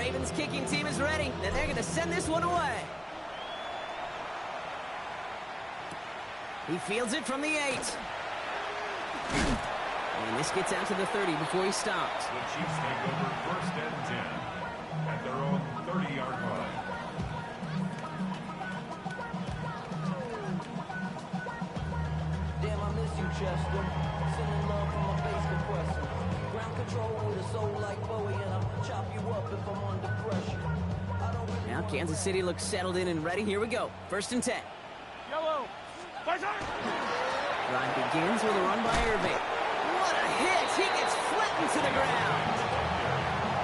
Ravens kicking team is ready, and they're going to send this one away. He fields it from the 8. And this gets out to the 30 before he stops. The Chiefs take over 1st and 10 at their own 30-yard line. Damn, I miss you, Chester. Sending love from a bass compressor. Ground control with a soul like Bowie, and I'll chop you up if I'm under pressure. Now Kansas City looks settled in and ready. Here we go. 1st and 10. Yellow. Drive begins with a run by Irving. What a hit! He gets flattened to the ground.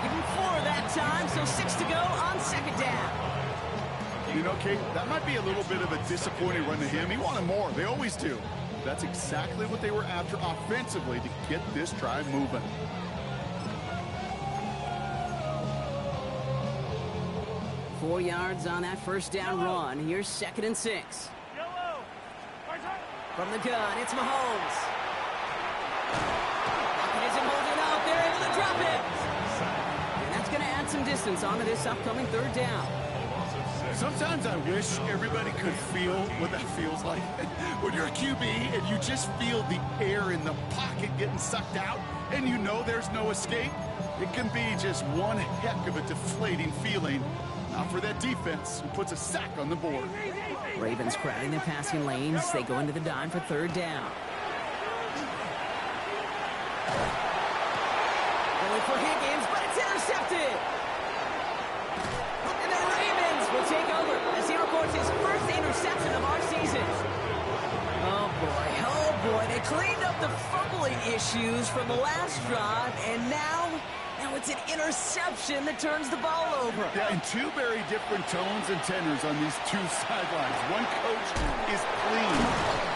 Give him 4 that time, so 6 to go on 2nd down. You know, Kate, that might be a little bit of a disappointing run to him. He wanted more. They always do. That's exactly what they were after offensively to get this drive moving. Four yards on that 1st down run. Here's 2nd and 6. From the gun, it's Mahomes. Pocket isn't holding up. They're able to drop it. And that's going to add some distance onto this upcoming 3rd down. Sometimes I wish everybody could feel what that feels like. When you're a QB and you just feel the air in the pocket getting sucked out and you know there's no escape, it can be just one heck of a deflating feeling. Not for that defense who puts a sack on the board. Ravens crowding their passing lanes. They go into the dime for 3rd down. Going for Higgins, but it's intercepted. And the Ravens will take over as he records his 1st interception of our season. Oh boy, they cleaned up the fumbling issues from the last drive, and now it's an interception that turns the ball over. Yeah, and 2 very different tones and tenors on these 2 sidelines. One coach is pleading,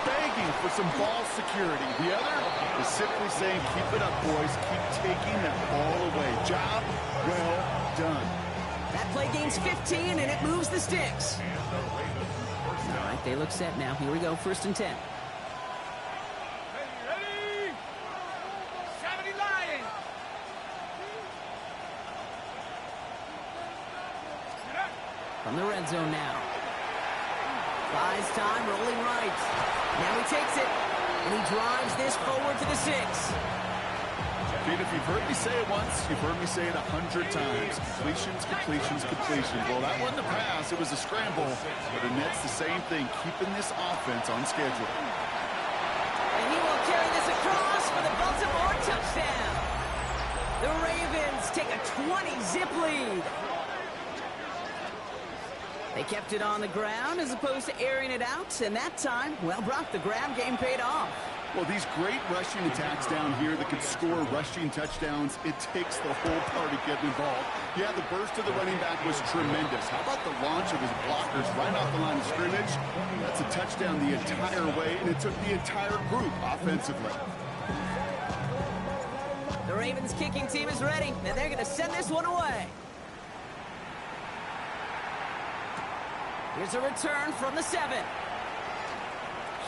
begging for some ball security. The other is simply saying, keep it up, boys. Keep taking that ball away. Job well done. That play gains 15, and it moves the sticks. All right, they look set now. Here we go, 1st and 10. From the red zone now. Buys time, rolling right. Now he takes it, and he drives this forward to the 6. Pete, if you've heard me say it once, you've heard me say it 100 times. Completions, completions, completions. Well, that wasn't a pass. It was a scramble. But Annette's the same thing, keeping this offense on schedule. And he will carry this across for the Baltimore touchdown. The Ravens take a 20-zip lead. They kept it on the ground as opposed to airing it out, and that time, well, Brock, the ground game paid off. Well, these great rushing attacks down here that can score rushing touchdowns, it takes the whole party getting involved. Yeah, the burst of the running back was tremendous. How about the launch of his blockers right off the line of scrimmage? That's a touchdown the entire way, and it took the entire group offensively. The Ravens kicking team is ready, and they're going to send this one away. Here's a return from the 7.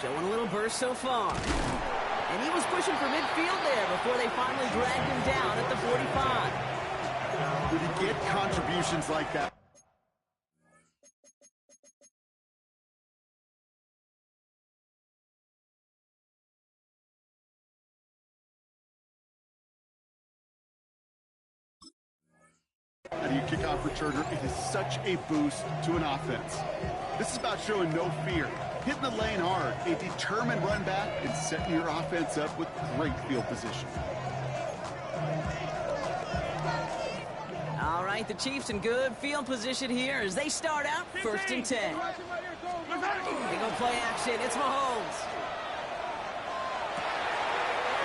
Showing a little burst so far. And he was pushing for midfield there before they finally dragged him down at the 45. When you get contributions like that, how do you kick off returner? It is such a boost to an offense. This is about showing no fear, hitting the lane hard, a determined run back, and setting your offense up with great field position. All right, the Chiefs in good field position here as they start out 1st and 10. They go play action. It's Mahomes.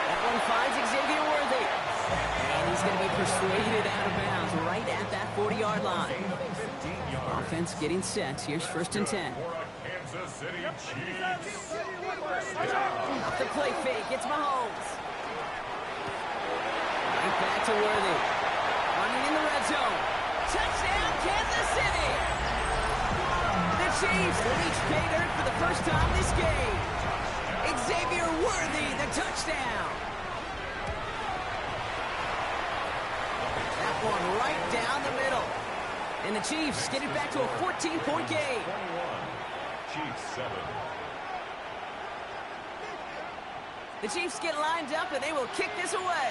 That one finds Xavier Worthy. And he's going to be persuaded out of bounds right at that 40-yard line. Offense getting set. Here's 1st and 10. Off the play fake. It's Mahomes. Right back to Worthy. Running in the red zone. Touchdown, Kansas City! The Chiefs reach pay dirt for the first time this game. Xavier Worthy, the touchdown. That one right down the middle. And the Chiefs get it back to a 14-point game. 21. Chiefs 7. The Chiefs get lined up, and they will kick this away.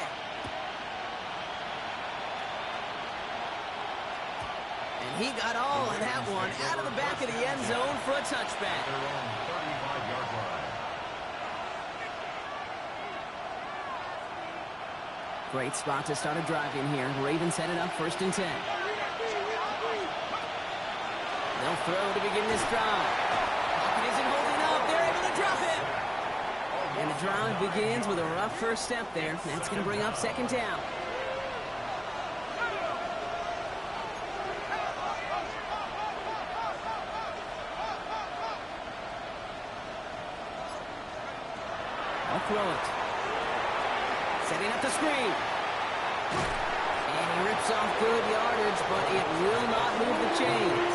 And he got all of that one out of the back of the end zone for a touchback. Their own 35-yard line. Great spot to start a drive in here. Ravens headed up 1st and 10. They'll throw to begin this drive. Pocket isn't holding up. They're able to drop it. And the drive begins with a rough first step there. That's going to bring up 2nd down. I'll throw it. Setting up the screen. And he rips off good yardage, but it will not move the chains.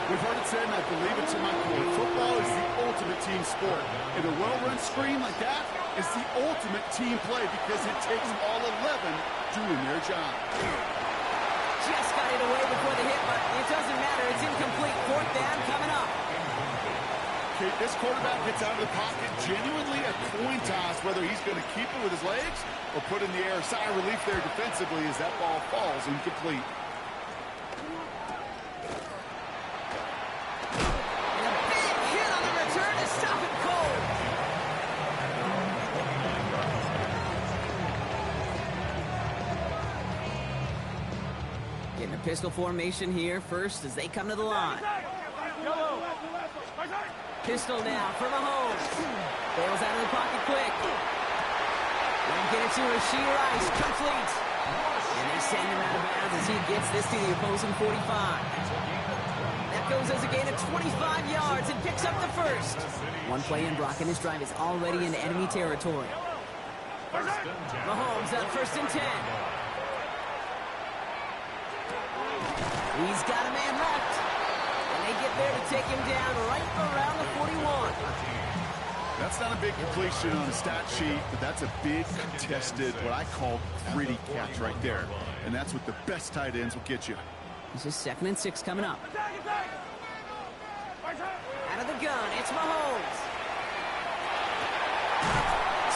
We've heard it said, and I believe it to my core, football is the ultimate team sport. And a well-run screen like that is the ultimate team play because it takes all 11 doing their job. Just got it away before the hit, but it doesn't matter. It's incomplete. 4th down coming up. Okay, this quarterback gets out of the pocket, genuinely a coin toss, whether he's going to keep it with his legs or put in the air. Sigh of relief there defensively as that ball falls incomplete. Getting a pistol formation here first as they come to the line. Pistol now for Mahomes. Bails out of the pocket quick. And get it to Rashee Rice. Complete. And they send him out of bounds as he gets this to the opposing 45. That goes as a gain of 25 yards and picks up the first. One play in, Brock, and his drive is already in enemy territory. Mahomes on 1st and 10. He's got a man left. And they get there to take him down right around the 41. That's not a big completion on a stat sheet, but that's a big contested, what I call gritty catch right there. And that's what the best tight ends will get you. This is 2nd and 6 coming up. Out of the gun, it's Mahomes.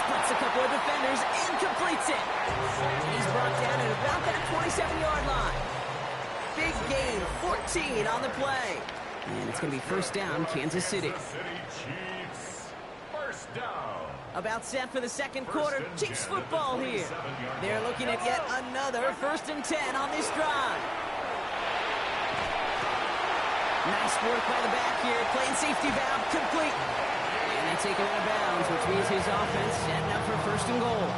Splits a couple of defenders and completes it. He's brought down at about that 27-yard line. Big gain, 14 on the play. And it's going to be 1st down, Kansas City. Chiefs. 1st down. About set for the 2nd quarter. Chiefs football here. They're looking at yet another 1st and 10 on this drive. Nice work by the back here. Playing safety valve complete. And they take it out of bounds, which means his offense setting up for 1st and goal.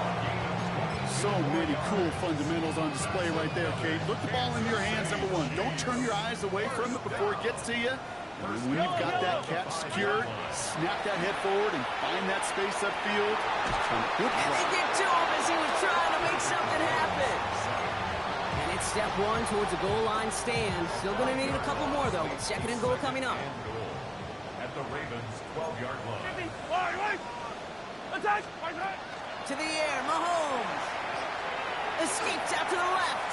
So many cool fundamentals on display right there, Kate. Look the ball in your hands, number one. Don't turn your eyes away from it before it gets to you. And when you've got that catch secured, snap that head forward and find that space upfield. Good and they get to him as he was trying to make something happen. And it's step 1 towards a goal line stand. Still going to need a couple more, though. 2nd and goal coming up. At the Ravens' 12-yard line. To the air, Mahomes. Escapes out to the left.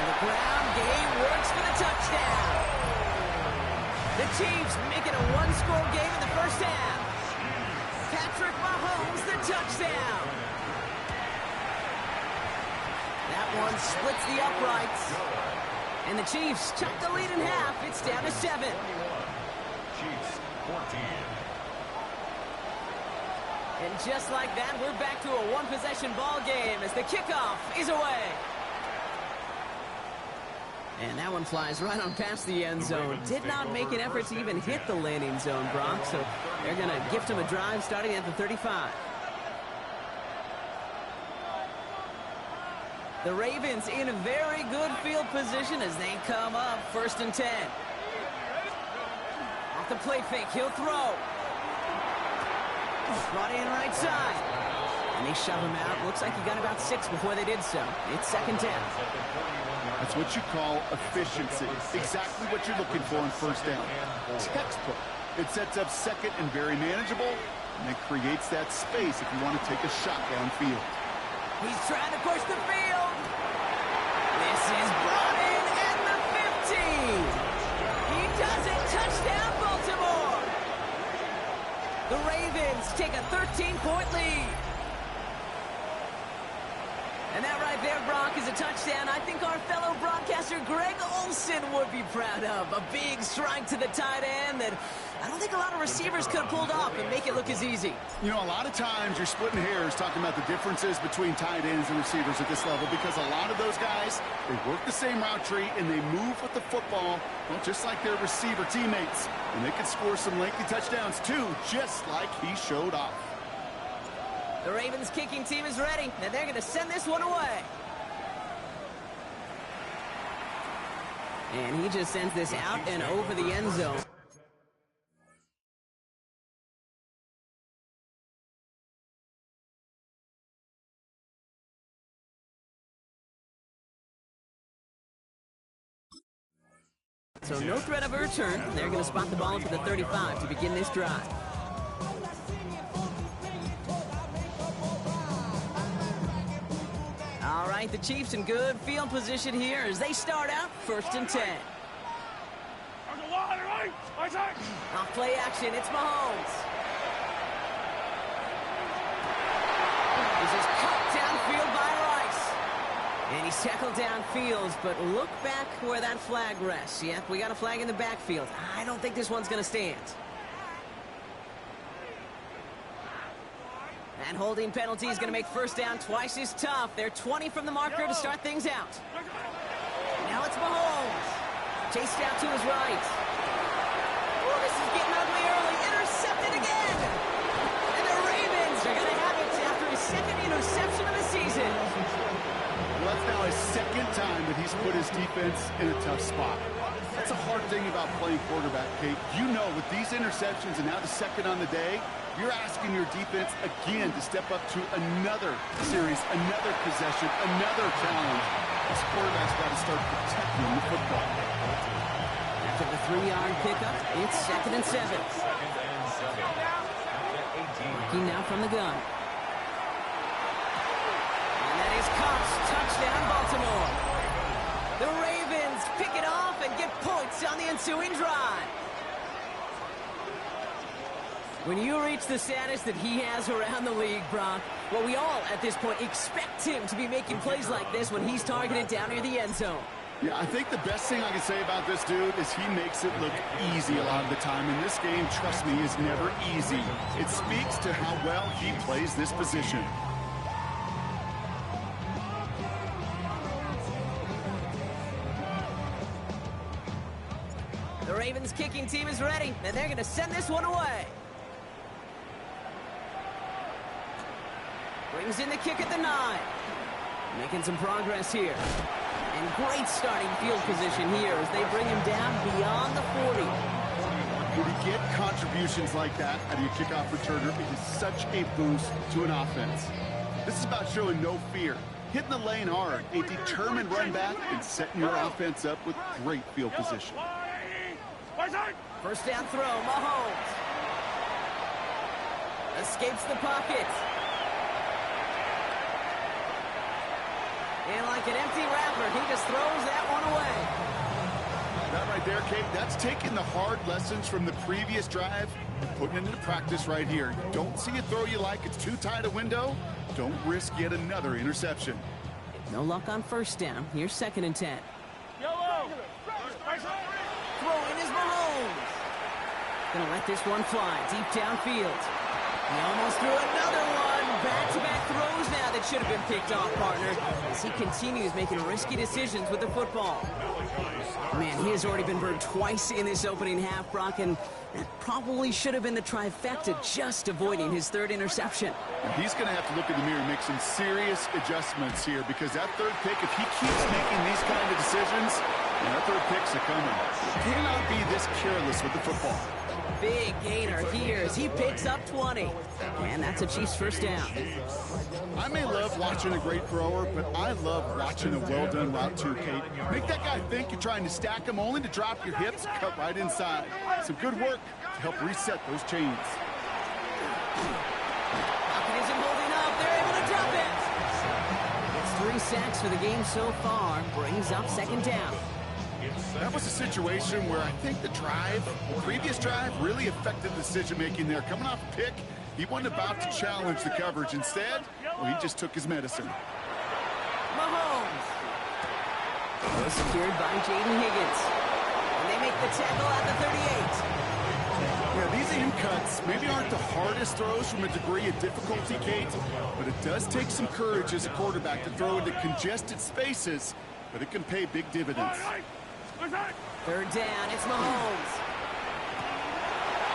And the ground game works for the touchdown. The Chiefs make it a one-score game in the 1st half. Patrick Mahomes, the touchdown. That one splits the uprights. And the Chiefs chop the lead in half. It's down to 7. Chiefs 14. And just like that, we're back to a one-possession ball game as the kickoff is away. And that one flies right on past the end zone. Did not make an effort to even hit the landing zone, Brock, so they're going to gift him a drive starting at the 35. The Ravens in a very good field position as they come up 1st and 10. Off the play fake, he'll throw. Brought in right side. And they shove him out. Looks like he got about 6 before they did so. It's 2nd down. That's what you call efficiency. Exactly what you're looking for in 1st down. Textbook. It sets up 2nd and very manageable, and it creates that space if you want to take a shot downfield. He's trying to push the field. Chiefs take a 13-point lead. And that right there, Brock, is a touchdown I think our fellow broadcaster Greg Olson would be proud of. A big strike to the tight end that I don't think a lot of receivers could have pulled off and make it look as easy. You know, a lot of times you're splitting hairs talking about the differences between tight ends and receivers at this level because a lot of those guys, they work the same route tree and they move with the football, well, just like their receiver teammates. And they can score some lengthy touchdowns too, just like he showed off. The Ravens kicking team is ready, and they're going to send this one away. And he just sends this out and over the end zone. So no threat of a return. They're going to spot the ball for the 35 to begin this drive. All right, the Chiefs in good field position here as they start out 1st and 10. Off play action, it's Mahomes. This is cut downfield by Rice. And he's tackled downfield, but look back where that flag rests. Yep, we got a flag in the backfield. I don't think this one's going to stand. And holding penalty is going to make first down twice as tough. They're 20 from the marker to start things out. Now it's Mahomes. Chased out to his right. Oh, this is getting ugly early. Intercepted again. And the Ravens are going to have it after his second interception of the season. Well, that's now his second time that he's put his defense in a tough spot. That's a hard thing about playing quarterback, Kate. You know, with these interceptions and now the second on the day, you're asking your defense again to step up to another series, another possession, another challenge. This quarterback's got to start protecting the football. After the 3-yard pickup, it's 2nd and 7. Working now from the gun. And that is caught. Touchdown, Baltimore. The Ravens pick it off and get points on the ensuing drive. When you reach the status that he has around the league, Brock, well, we all, at this point, expect him to be making plays like this when he's targeted down near the end zone. Yeah, I think the best thing I can say about this dude is he makes it look easy a lot of the time. And this game, trust me, is never easy. It speaks to how well he plays this position. The Ravens kicking team is ready, and they're going to send this one away. Brings in the kick at the 9. Making some progress here. And great starting field position here as they bring him down beyond the 40. When you get contributions like that out of your kickoff returner, it is such a boost to an offense. This is about showing no fear, hitting the lane hard, a determined run back, and setting your offense up with great field position. First down throw, Mahomes. Escapes the pocket. And like an empty wrapper, he just throws that one away. That right there, Kate, that's taking the hard lessons from the previous drive and putting it into practice right here. You don't see a throw you like, it's too tight a window. Don't risk yet another interception. No luck on first down. Here's 2nd and 10. Throwing is Mahomes. Gonna let this one fly deep downfield. He almost threw another one. Back-to-back throws now that should have been picked off, partner, as he continues making risky decisions with the football. Man, he has already been burned twice in this opening half, Brock, and that probably should have been the trifecta, just avoiding his 3rd interception. And he's going to have to look in the mirror and make some serious adjustments here, because that 3rd pick, if he keeps making these kind of decisions, that 3rd pick's a coming. He cannot be this careless with the football. Big gainer here as he picks up 20. And that's a Chiefs first down. I may love watching a great thrower, but I love watching a well-done route too, Kate. Make that guy think you're trying to stack him only to drop your hips, cut right inside. Some good work to help reset those chains. Pocket isn't holding up. They're able to drop it. It's 3 sacks for the game so far. Brings up 2nd down. That was a situation where I think the previous drive, really affected the decision-making there. Coming off a pick, He wasn't about to challenge the coverage. Instead, well, he just took his medicine. Mahomes. Was secured by Jaden Higgins. And they make the tackle at the 38. Yeah, these in cuts maybe aren't the hardest throws from a degree of difficulty, Kate, but it does take some courage as a quarterback to throw into congested spaces, but it can pay big dividends. Third down, it's Mahomes.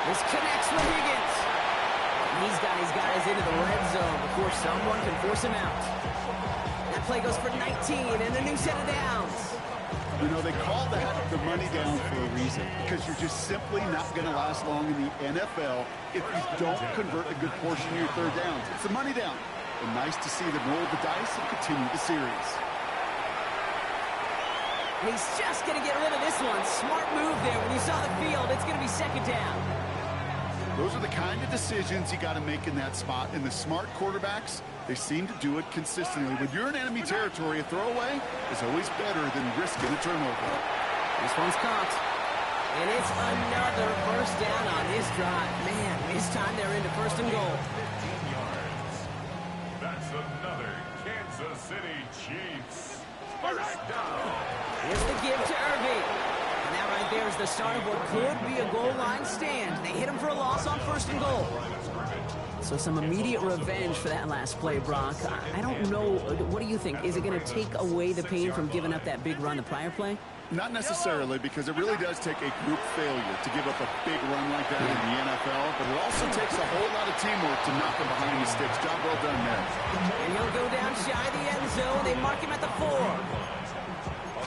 This connects with Higgins. He's got his guys into the red zone before someone can force him out. That play goes for 19 and a new set of downs. You know, they call that the money down for a reason, because you're just simply not going to last long in the NFL if you don't convert a good portion of your third downs. It's a money down. And nice to see them roll the dice and continue the series. And he's just going to get rid of this one. Smart move there. When you saw the field, it's going to be second down. Those are the kind of decisions you got to make in that spot. And the smart quarterbacks, they seem to do it consistently. When you're in enemy territory, a throwaway is always better than risking a turnover. This one's caught. And it's another first down on this drive. Man, this time they're into first and goal. 15 yards. That's another Kansas City Chiefs first down. Here's the give to Irving. And that right there is the start of what could be a goal line stand. They hit him for a loss on first and goal. So some immediate revenge for that last play, Brock. I don't know. What do you think? Is it going to take away the pain from giving up that big run the prior play? Not necessarily, because it really does take a group failure to give up a big run like that in the NFL, but it also takes a whole lot of teamwork to knock him behind the sticks. Job well done there. And he'll go down shy of the end zone. They mark him at the 4.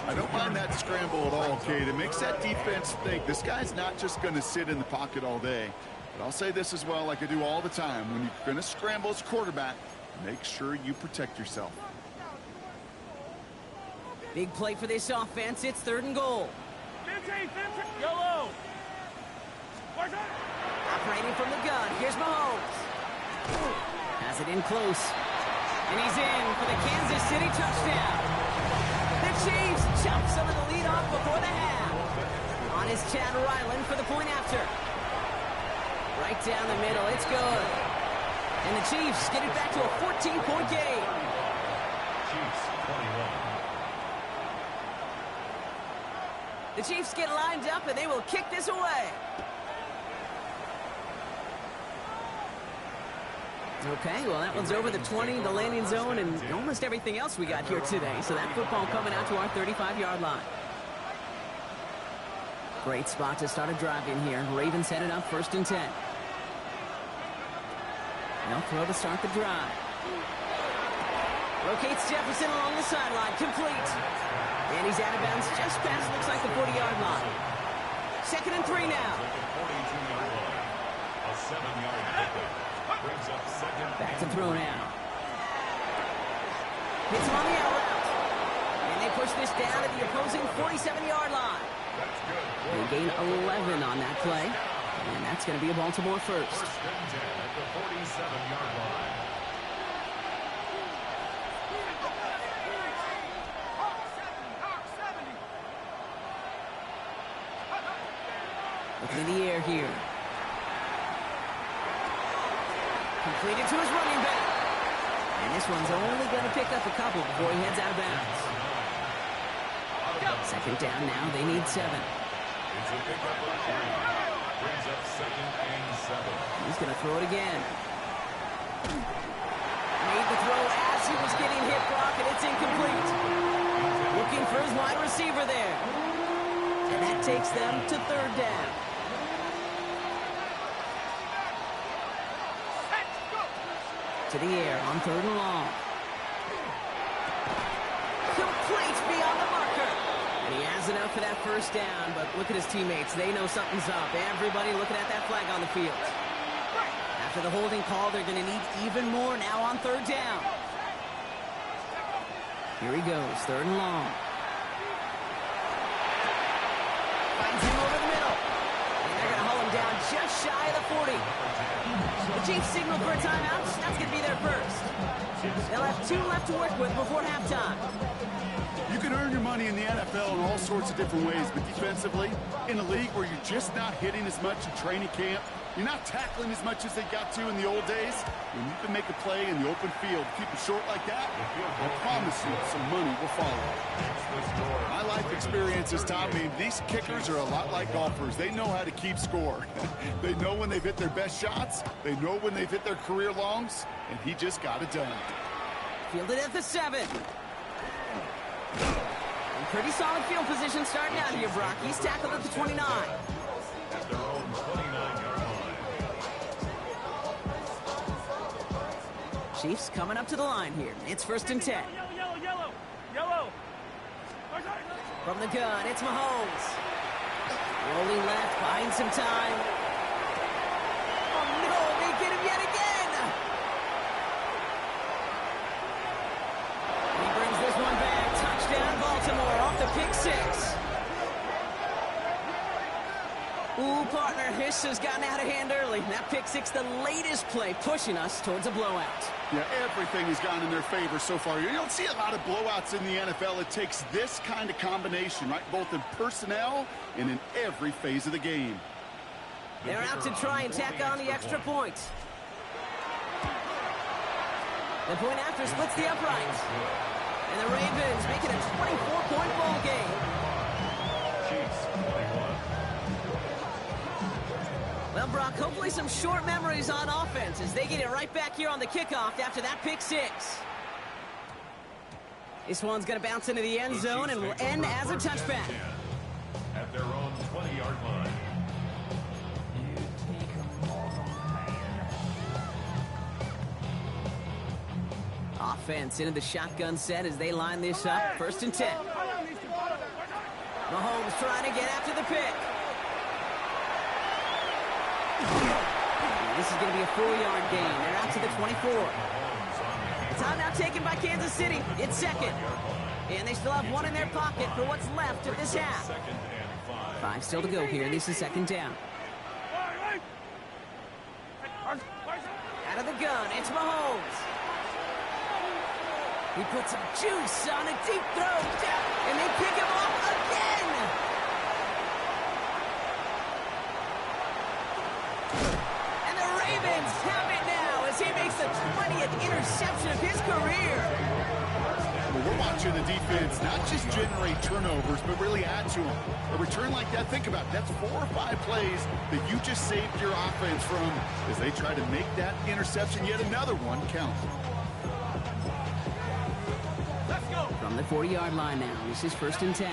I don't mind that scramble at all, Kate. It makes that defense think this guy's not just going to sit in the pocket all day. But I'll say this as well, like I do all the time. When you're going to scramble as a quarterback, make sure you protect yourself. Big play for this offense. It's third and goal. Yellow. Operating from the gun. Here's Mahomes. Has it in close. And he's in for the Kansas City touchdown. The Chiefs chop some of the lead off before the half. On is Chad Ryland for the point after. Right down the middle. It's good. And the Chiefs get it back to a 14-point game. Chiefs 21. The Chiefs get lined up, and they will kick this away. Okay, well, that one's over the 20, the landing zone, and almost everything else we got here today. So that football coming out to our 35-yard line. Great spot to start a drive in here. Ravens headed up first and 10. They'll throw to start the drive. Rotates Jefferson along the sideline, complete. And he's out of bounds just past, looks like the 40-yard line. Second and 3 now. 42-yard line. A 7-yard pickup. Brings up second. Back to throw now. Hits him on the out route. And they push this down at the opposing 47-yard line. That's good. They gain 11 on that play. And that's going to be a Baltimore first. First and 10 at the 47-yard line. Looking in the air here. Completed to his running back. And this one's only going to pick up a couple before he heads out of bounds. Second down now. They need 7. It's a pickup of 3. Brings up second and 7. He's going to throw it again. Made the throw as he was getting hit, Brock, and it's incomplete. Looking for his wide receiver there. And that takes them to third down. To the air on third and long. Complete beyond the marker. And he has enough for that first down, but look at his teammates. They know something's up. Everybody looking at that flag on the field. After the holding call, they're going to need even more now on third down. Here he goes, third and long. Finds him over the middle. And they're going to haul him down just shy of the 40. The Chiefs signal for a timeout. That's going to be their first. They'll have 2 left to work with before halftime. You can earn your money in the NFL in all sorts of different ways, but defensively, in a league where you're just not hitting as much in training camp, You're not tackling as much as they got to in the old days. When you can make a play in the open field, keep it short like that, I promise you some money will follow. My life experience has taught me these kickers are a lot like golfers. They know how to keep score. They know when they've hit their best shots. They know when they've hit their career longs, and he just got it done. Fielded at the 7. Pretty solid field position starting out here, Brock. He's tackled at the 29. At their own 29-yard line. Chiefs coming up to the line here. It's 1st and 10. Yellow. From the gun, it's Mahomes. Rolling left, buying some time. Oh, no, they get him yet again. He brings this one back. Touchdown, Baltimore, off the pick 6. Ooh, partner, this has gotten out of hand early. That pick 6, the latest play, pushing us towards a blowout. Yeah, everything has gone in their favor so far. You don't see a lot of blowouts in the NFL. It takes this kind of combination, right? Both in personnel and in every phase of the game. They're out to try and tack on the extra point. The point after splits the upright. And the Ravens make it a 24-point ball game. Chiefs 21. Well, Brock, hopefully some short memories on offense as they get it right back here on the kickoff after that pick 6. This one's going to bounce into the end zone and will end as a touchback. At their own 20-yard line. Offense into the shotgun set as they line this up. 1st and 10. Mahomes trying to get after the pick. This is going to be a 4-yard gain. They're out to the 24. Time now taken by Kansas City. It's 2nd. And they still have one in their pocket for what's left of this half. 5 still to go here. This is 2nd down. Out of the gun, it's Mahomes. He puts some juice on a deep throw. And they pick him off again. And the Ravens have it now as he makes the 20th interception of his career. Well, we're watching the defense not just generate turnovers, but really add to them. A return like that, think about it, that's 4 or 5 plays that you just saved your offense from as they try to make that interception, yet another one, count. From the 40-yard line now, this is 1st and 10.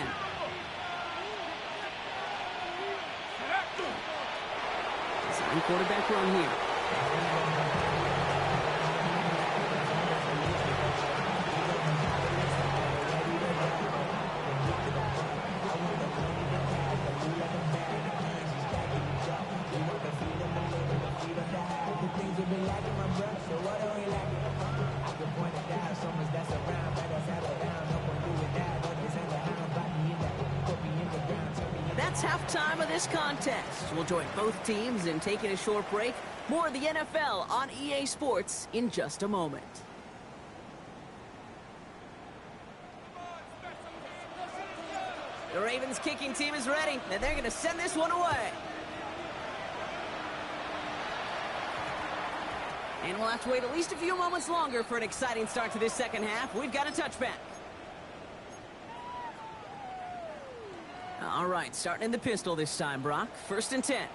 Second quarterback run here. That's halftime of this contest. We'll join both teams in taking a short break. More of the NFL on EA Sports in just a moment. The Ravens kicking team is ready, and they're going to send this one away. And we'll have to wait at least a few moments longer for an exciting start to this second half. We've got a touchback. All right, starting in the pistol this time, Brock. 1st and 10.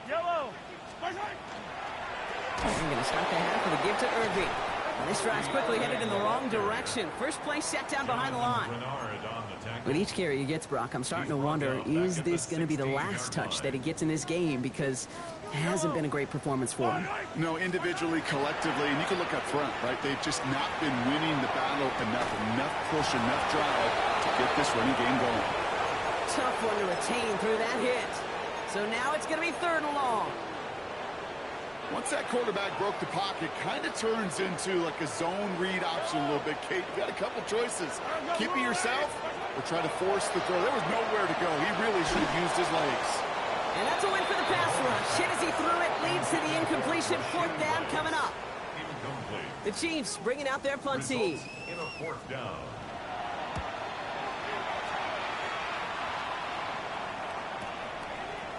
Yellow. We're going to start the half with a give to Irving. And this drive's quickly headed in the wrong direction. First play set down behind the line. With each carry he gets, Brock, I'm starting to wonder, is this going to be the last touch that he gets in this game? Because it hasn't been a great performance for him. No, individually, collectively, and you can look up front, right? They've just not been winning the battle enough push, enough drive to get this running game going. Tough one to retain through that hit. So now it's going to be 3rd and long. Once that quarterback broke the pocket, kind of turns into like a zone read option a little bit. Kate, you got a couple choices. Keep it yourself or try to force the throw. There was nowhere to go. He really should have used his legs. And that's a win for the pass rush. Hit as he threw it, leads to the incompletion. 4th down coming up. The Chiefs bringing out their punt team. In a 4th down.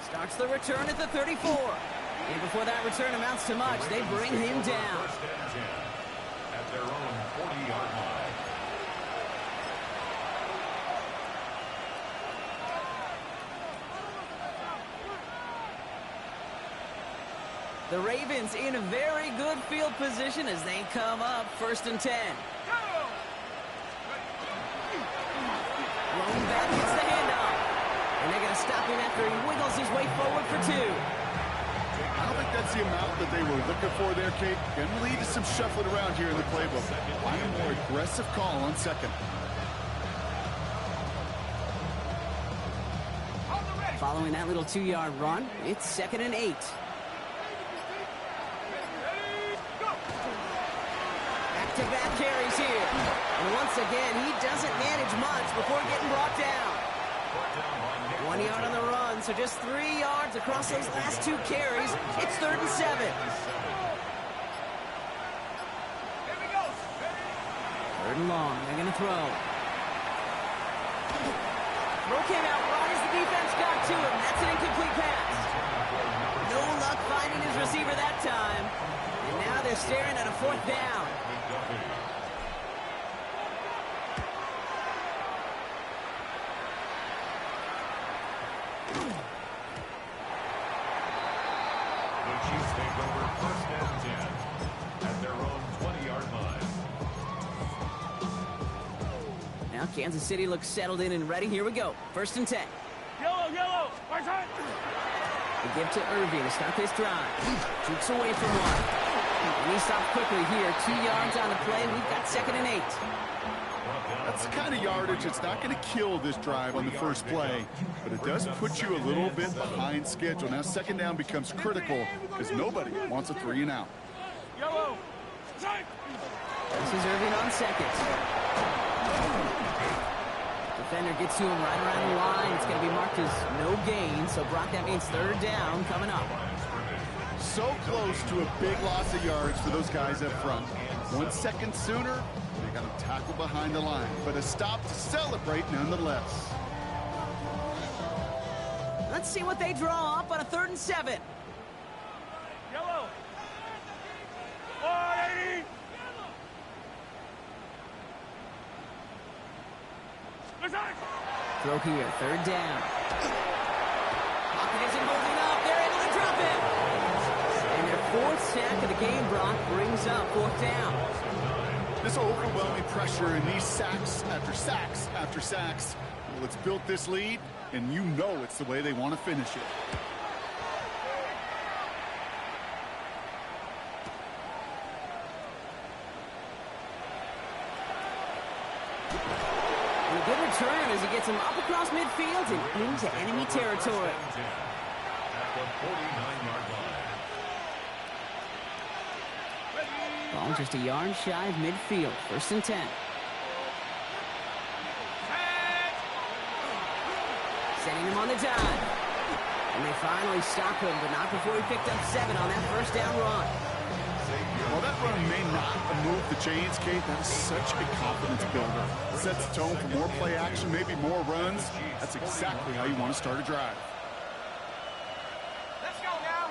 Starts the return at the 34. And before that return amounts to much, they bring him down. First and 10 at their own 40-yard line. The Ravens in a very good field position as they come up first and 10. Rolling back gets the handoff. And they're going to stop him after he wiggles his way forward for 2. I don't think that's the amount that they were looking for there, Kate. Going to lead to some shuffling around here in the playbook. Find a more aggressive call on second. Following that little 2-yard run, it's second and 8. Back-to-back carries here. And once again, he doesn't manage much before getting brought down. 1 yard on the run, so just 3 yards across those last 2 carries. It's third and 7. Third and long, they're going to throw. Throw came out right as the defense got to him. That's an incomplete pass. No luck finding his receiver that time. And now they're staring at a 4th down. The Chiefs take over first and 10 at their own 20-yard line. Now Kansas City looks settled in and ready. Here we go. First and 10. Yellow, right side. They give to Irving to start this drive. Shoots away from one. And he stops quickly here. 2 yards on the play. We've got second and 8. That's the kind of yardage that's not going to kill this drive on the first play, but it does put you a little bit behind schedule. Now second down becomes critical because nobody wants a 3 and out. Yellow. This is Irving on second. Defender gets to him right around the line. It's going to be marked as no gain. So, Brock, that means third down coming up. So close to a big loss of yards for those guys up front. 1 second sooner, they got to tackle behind the line. But a stop to celebrate nonetheless. Let's see what they draw up on a third and 7. Yellow. 180. Throw here, third down. Pocket isn't holding up. They're able to drop it. And their 4th sack of the game, Brock, brings up 4th down. This overwhelming pressure and these sacks after sacks after sacks. Well, it's built this lead, and you know it's the way they want to finish it. And a good return as he gets him up across midfield and into enemy territory. At the 49-yard line. Ball just a yard shy of midfield. First and 10. Sending him on the dive. And they finally stop him, but not before he picked up 7 on that first down run. While that run may not move the chains, Kate, that is such a confidence builder. Sets the tone for more play action, maybe more runs. That's exactly how you want to start a drive. Let's go now.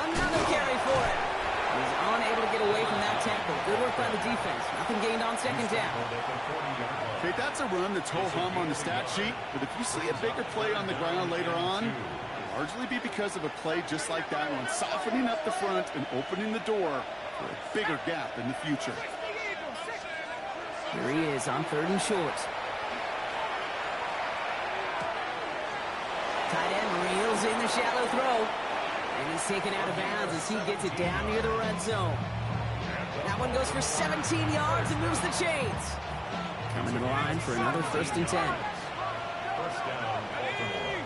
Another carry for it. He's unable to get away from that tackle. Good work by the defense. Nothing gained on second down. Kate, that's a run that's ho-hum on the stat sheet, but if you see a bigger play on the ground later on, it'll largely be because of a play just like that one, softening up the front and opening the door for a bigger gap in the future. Here he is on third and short. Tight end reels in the shallow throw. And he's taken out of bounds as he gets it down near the red zone. That one goes for 17 yards and moves the chains. Coming to the line for another first and 10. First down, Baltimore.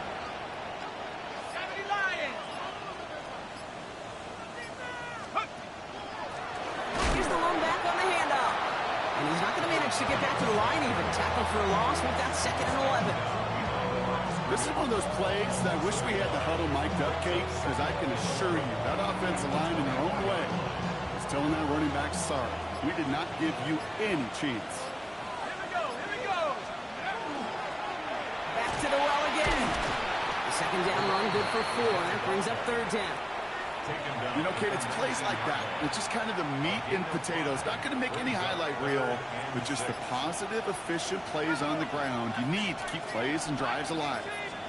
Here's the lone back on the handoff. And he's not going to manage to get back to the line even. Tackled for a loss. We've got second and 11. This is one of those plays that I wish we had the huddle mic'd up, Kate, because I can assure you that offensive line in their own way is telling that running back, sorry, we did not give you any chance. Back to the well again. The Second down run, good for 4. And that brings up third down. You know, Kate, it's plays like that. It's just kind of the meat and potatoes. Not going to make any highlight reel, but just the positive, efficient plays on the ground. You need to keep plays and drives alive.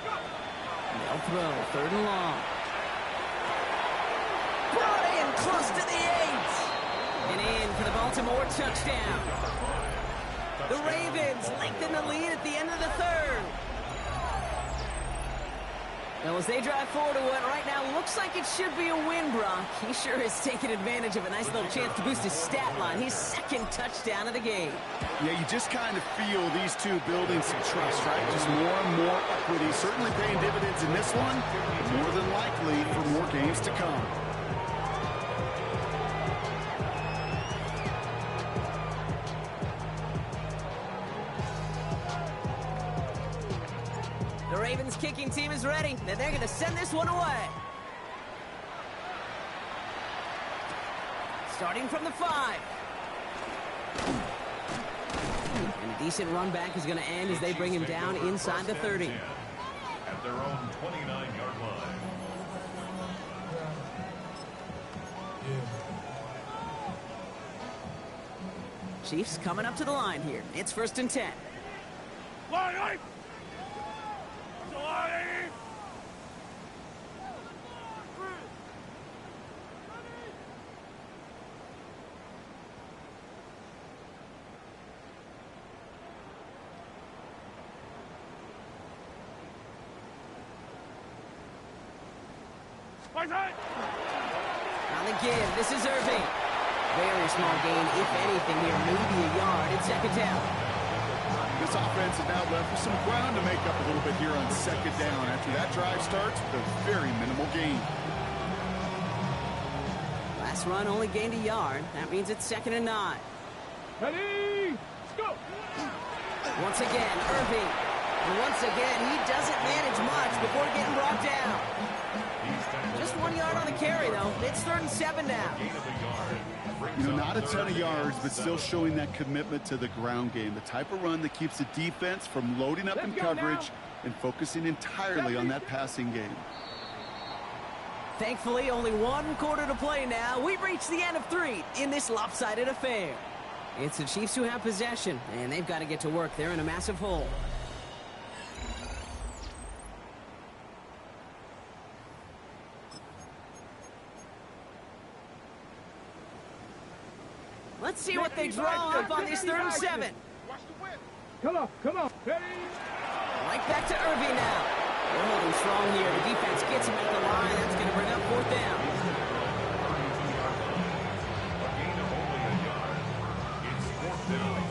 They'll throw, third and long. Brought in close to the 8. And in for the Baltimore touchdown. The Ravens lengthen the lead at the end of the third. Now, as they drive forward to what right now looks like it should be a win, Brock, he sure is taking advantage of a nice little chance to boost his stat line. His second touchdown of the game. Yeah, you just kind of feel these two building some trust, right? Just more and more equity. Certainly paying dividends in this one, more than likely for more games to come. The Ravens kicking team is ready, and they're going to send this one away. Starting from the 5. And a decent run back is going to end as they bring him down inside the 30. At their own 29-yard line. Chiefs coming up to the line here. It's 1st and 10. Line! On the give, this is Irving. Very small gain, if anything here, maybe a yard. It's second down. This offense is now left with some ground to make up a little bit here on second down after that drive starts with a very minimal gain. Last run only gained a yard. That means it's 2nd and 9. Ready? Let's go! Once again, Irving. And once again, he doesn't manage much before getting brought down. Just 1 yard on the carry, though. It's 3rd and 7 now. You know, not a ton of yards, but still showing that commitment to the ground game. The type of run that keeps the defense from loading up in coverage and focusing entirely on that passing game. Thankfully, only 1 quarter to play now. We've reached the end of 3 in this lopsided affair. It's the Chiefs who have possession, and they've got to get to work. They're in a massive hole. Let's see what they draw up on this 3rd and 7. Come on, come on. Ready? Right back to Irving now. They're holding strong here. The defense gets him at the line. That's going to bring up 4th down. A gain of only a yard. It's 4th down.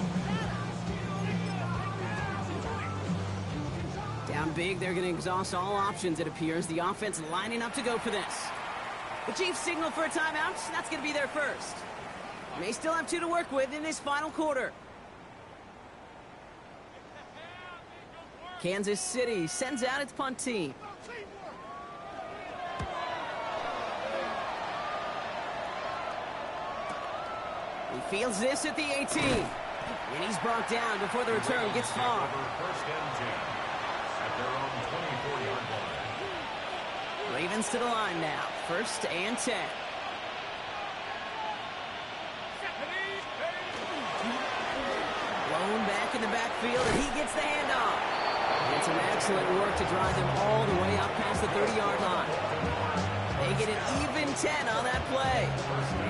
Down big, they're going to exhaust all options, it appears. The offense lining up to go for this. The Chiefs signal for a timeout. That's going to be their first. They still have 2 to work with in this final quarter. Kansas City sends out its punt team. He fields this at the 18. And he's brought down before the return gets far. 1st and 10 at their own 24-yard line. Ravens to the line now. 1st and 10. Blown back in the backfield, and he gets the handoff. And some excellent work to drive them all the way up past the 30-yard line. They get an even 10 on that play.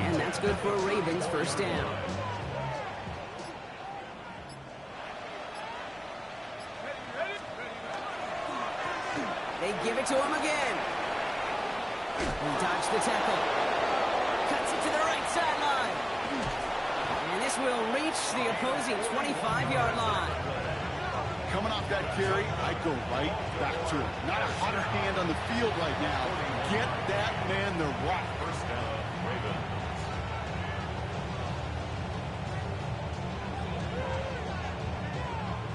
And that's good for Ravens 1st down. They give it to him again. He dodged the tackle. Cuts it to the right sideline. And this will reach the opposing 25-yard line. Coming off that carry, I go right back to it. Not a hotter hand on the field right now. Get that man the rock. 1st down, Ravens.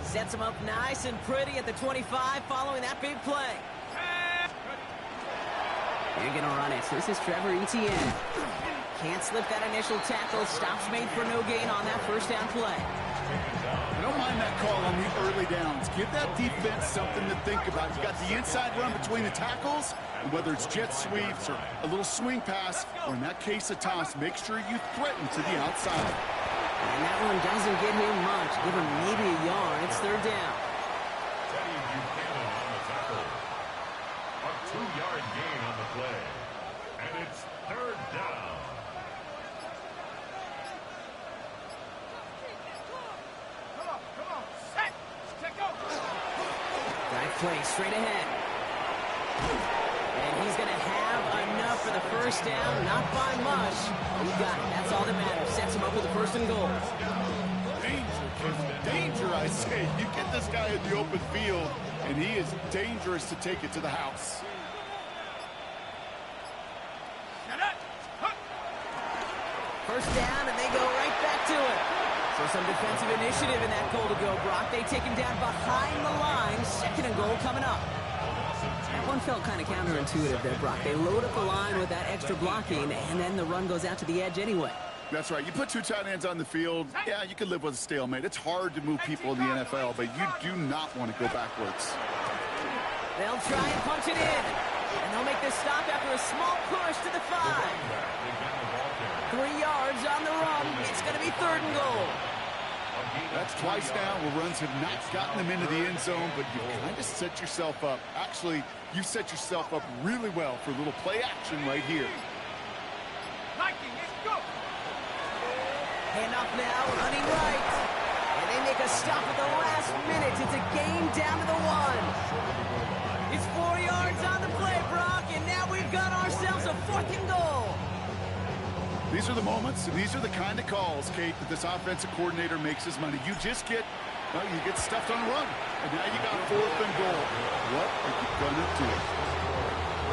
Sets him up nice and pretty at the 25 following that big play. They're going to run it. This is Trevor Etienne. Can't slip that initial tackle. Stops made for no gain on that 1st down play. I don't mind that call on the early downs. Give that defense something to think about. You got the inside run between the tackles, and whether it's jet sweeps or a little swing pass, or in that case a toss, make sure you threaten to the outside. And that one doesn't get him much. Give him maybe a yard. It's third down. On the tackle. A 2-yard gain on the play. And it's third down. Come on. Set. Check out. That play straight ahead. And he's going to have enough for the first down. Not by much. You got it. That's all that matters. Sets him up with a first and goal. Danger, kid. Danger, I say. You get this guy in the open field, and he is dangerous to take it to the house. First down, and they go right back to it. So some defensive initiative in that goal to go, Brock. They take him down behind the line. Second and goal coming up. That one felt kind of counterintuitive there, Brock. They load up the line with that extra blocking, and then the run goes out to the edge anyway. That's right. You put two tight ends on the field, yeah, you can live with a stalemate. It's hard to move people in the NFL, but you do not want to go backwards. They'll try and punch it in. And they'll make this stop after a small push to the 5. 3 yards on the run. It's going to be third and goal. That's twice now where runs have not gotten them into the end zone, but you kind of set yourself up. Actually, you set yourself up really well for a little play action right here. Hand off now, running right. And they make a stop at the last minute. It's a game down to the 1. It's 4 yards on the play, Brock, and now we've got ourselves a fourth and goal. These are the moments, and these are the kind of calls, Kate, that this offensive coordinator makes his money. You just get, well, you get stuffed on a run, and now you got fourth and goal. What are you going to do?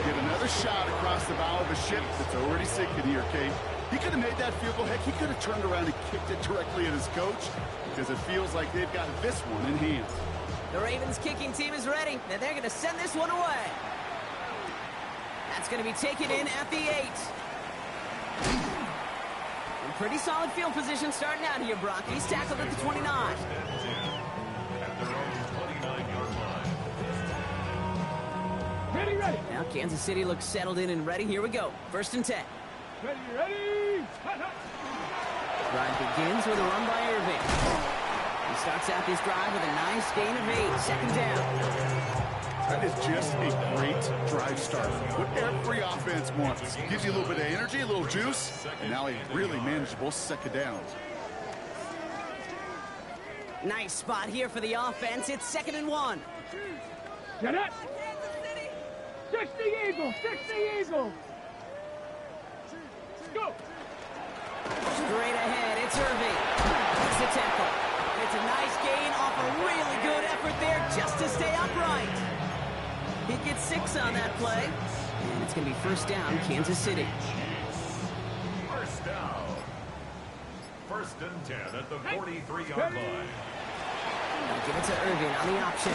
Get another shot across the bow of a ship that's already sinking here, Kate. He could have made that field goal. Heck, he could have turned around and kicked it directly at his coach because it feels like they've got this one in hand. The Ravens kicking team is ready, and they're going to send this one away. That's going to be taken in at the 8. And pretty solid field position starting out here, Brock. He's tackled at the 29. At their own 29-yard line. Ready. Now Kansas City looks settled in and ready. Here we go. First and 10. Ready. Drive begins with a run by Irving. He starts out this drive with a nice gain of 8. Second down. That is just a great drive start. What every offense wants. Gives you a little bit of energy, a little juice, and now a really manageable second down. Nice spot here for the offense. It's 2nd and 1. Get it. 60 Eagles. Go. Straight ahead, it's Irving. It's the tackle. And it's a nice gain off a really good effort there just to stay upright. He gets 6 on that play. And it's going to be first down, Kansas City. First down. First and 10 at the 43-yard line. They'll give it to Irving on the option.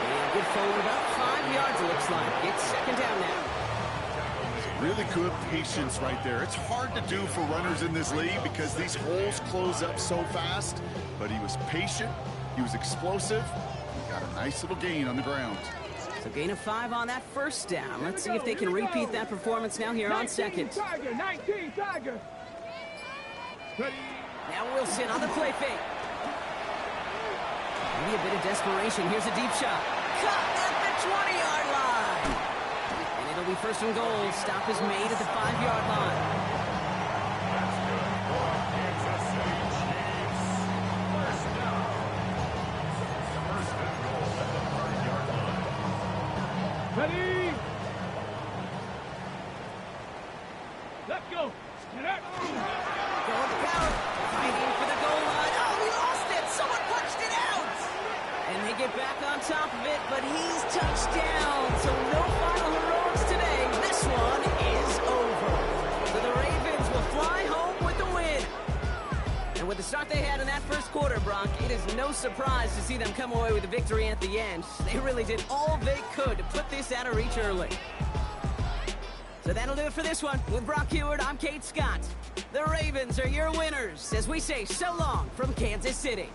And good forward, about 5 yards, it looks like. It's second down now. Really good patience right there. It's hard to do for runners in this league because these holes close up so fast. But he was patient. He was explosive. He got a nice little gain on the ground. So gain of 5 on that first down. Let's see if they can repeat that performance now here on second. 19 Tiger. Ready. Now Wilson on the play fake. Maybe a bit of desperation. Here's a deep shot. Caught at the 20-yard line. And it'll be first and goal. Stop is made at the 5-yard line. That's good for Kansas City Chiefs. First down. First and goal at the 30-yard line. Ready. Let's go. Get it. Going to power. Fighting for the goal line. Oh, he lost it. Someone punched it out. And they get back on top of it, but he's touched down. So no final heroics today. This one is over. So the Ravens will fly home with the win. And with the start they had in that first quarter, Brock, it is no surprise to see them come away with a victory at the end. They really did all they could to put this out of reach early. So that'll do it for this one. With Brock Heward, I'm Kate Scott. The Ravens are your winners as we say so long from Kansas City.